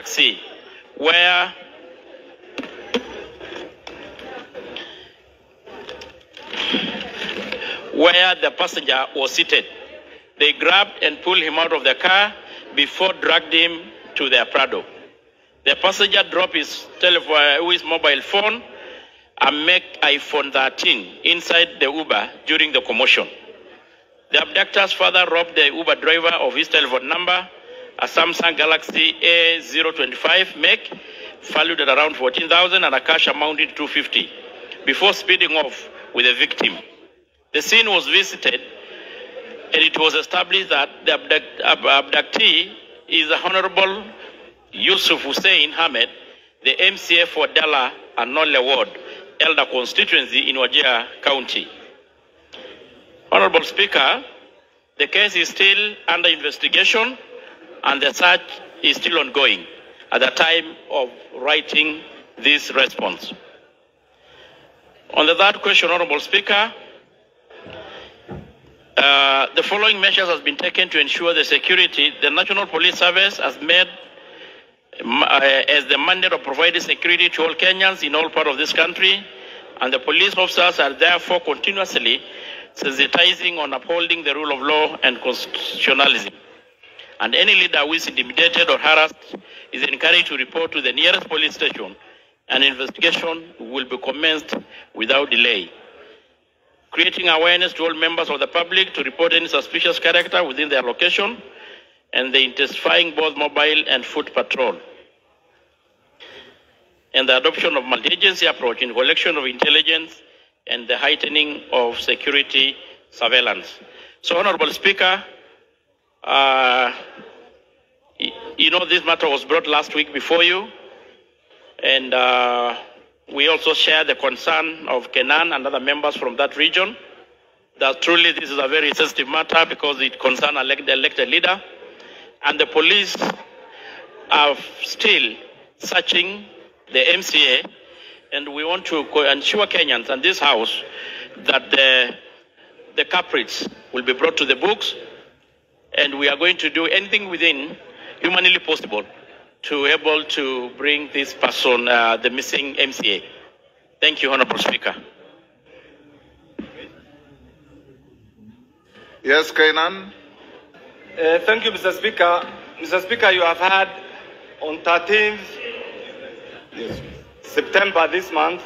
taxi where the passenger was seated. They grabbed and pulled him out of the car before dragged him to their Prado. The passenger dropped his mobile phone and make iPhone 13 inside the Uber during the commotion. The abductors further robbed the Uber driver of his telephone number, a Samsung Galaxy A025 make, valued at around 14,000 and a cash amounting to 250, before speeding off with the victim. The scene was visited and it was established that the abductee is the Honorable Yusuf Hussein Hamed, the MCA for Dela and Ward Elder Constituency in Wajir County. Honorable Speaker, the case is still under investigation and the search is still ongoing at the time of writing this response. On the third question, Honorable Speaker, the following measures has been taken to ensure the security. The National Police Service has made as the mandate of providing security to all Kenyans in all parts of this country, and the police officers are therefore continuously sensitizing on upholding the rule of law and constitutionalism. And any leader who is intimidated or harassed is encouraged to report to the nearest police station, and investigation will be commenced without delay. Creating awareness to all members of the public to report any suspicious character within their location, and the intensifying both mobile and foot patrol. And the adoption of multi-agency approach in collection of intelligence and the heightening of security surveillance. So, Honorable Speaker, you know this matter was brought last week before you, and we also share the concern of Kenan and other members from that region that truly this is a very sensitive matter because it concerns the elected leader, and the police are still searching the MCA, and we want to ensure Kenyans and this House that the culprits will be brought to the books, and we are going to do anything within humanly possible to able to bring this person, the missing MCA. Thank you, Honorable Speaker. Yes, Kainan. Thank you, Mr. Speaker. Mr. Speaker, you have had on 13th September this month,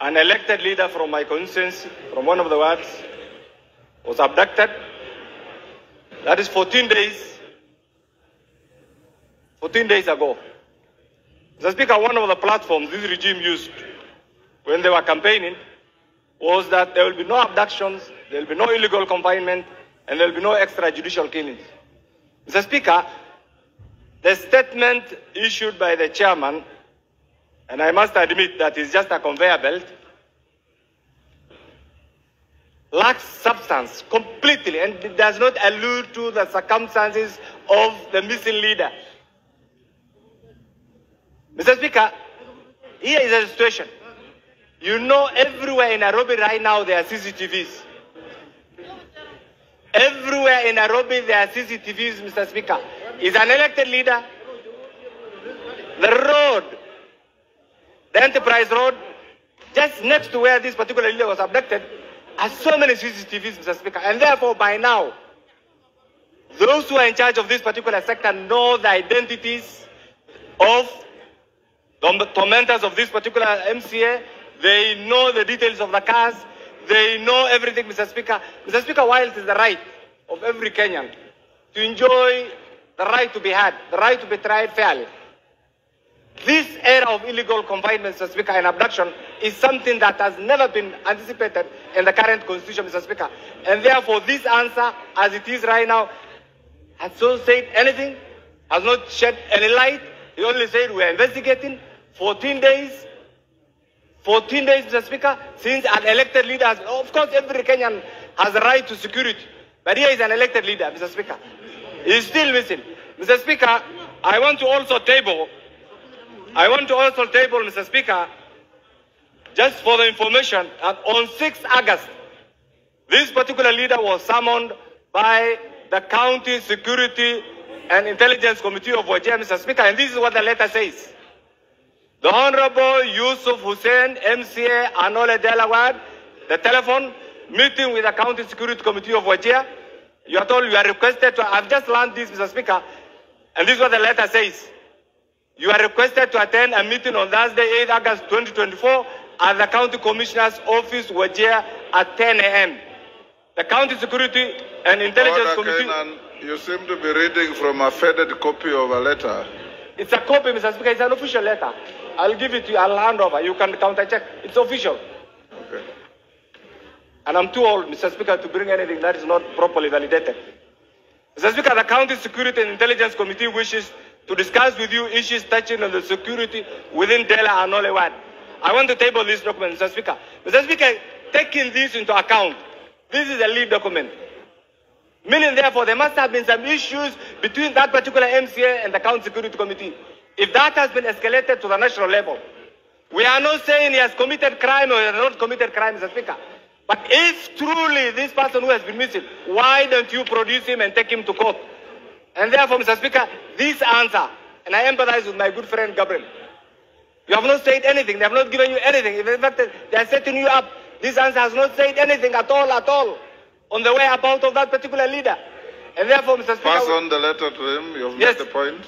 an elected leader from my constituency, from one of the wards, was abducted. That is 14 days ago. Mr. Speaker, one of the platforms this regime used when they were campaigning was that there will be no abductions, there will be no illegal confinement, and there will be no extrajudicial killings. Mr. Speaker, the statement issued by the chairman, and I must admit that it's just a conveyor belt, lacks substance completely, and it does not allude to the circumstances of the missing leader. Mr. Speaker, here is a situation. You know, everywhere in Nairobi right now there are CCTVs. Everywhere in Nairobi there are CCTVs, Mr. Speaker. Is an elected leader. The road, the Enterprise Road, just next to where this particular leader was abducted, has so many CCTVs, Mr. Speaker. And therefore, by now, those who are in charge of this particular sector know the identities of the tormentors of this particular MCA. They know the details of the cars. They know everything, Mr. Speaker. Mr. Speaker, while it is the right of every Kenyan to enjoy the right to be had, the right to be tried fairly, this era of illegal confinement, Mr. Speaker, and abduction is something that has never been anticipated in the current constitution, Mr. Speaker. And therefore, this answer, as it is right now, has not said anything, has not shed any light. He only said we are investigating. 14 days, Mr. Speaker, since an elected leader has, of course, every Kenyan has a right to security. But here is an elected leader, Mr. Speaker. He is still missing. Mr. Speaker, I want to also table, Mr. Speaker, just for the information, that on 6th August, this particular leader was summoned by the County Security and Intelligence Committee of Wajir, Mr. Speaker, and this is what the letter says. The Honorable Yusuf Hussein, MCA, Anole, Dela Ward, the telephone meeting with the County Security Committee of Wajir. You are told you are requested to, I've just learned this, Mr. Speaker, and this is what the letter says. You are requested to attend a meeting on Thursday, 8 August 2024 at the County Commissioner's Office, Wajir, at 10 a.m. The County Security and Intelligence Committee... Kenan, you seem to be reading from a faded copy of a letter. It's a copy, Mr. Speaker. It's an official letter. I'll give it to you. I'll hand over. You can counter-check. It's official. Okay. And I'm too old, Mr. Speaker, to bring anything that is not properly validated. Mr. Speaker, the County Security and Intelligence Committee wishes to discuss with you issues touching on the security within Dela and Nole Ward. I want to table this document, Mr. Speaker. Mr. Speaker, taking this into account, this is a lead document. Meaning, therefore, there must have been some issues between that particular MCA and the County Security Committee. If that has been escalated to the national level, we are not saying he has committed crime or he has not committed crime, Mr. Speaker. But if truly this person who has been missing, why don't you produce him and take him to court? And therefore, Mr. Speaker, this answer, and I empathize with my good friend Gabriel, you have not said anything. They have not given you anything. In fact, they are setting you up. This answer has not said anything at all, on the way about of that particular leader. And therefore, Mr. Speaker... Pass on the letter to him. You have made the point.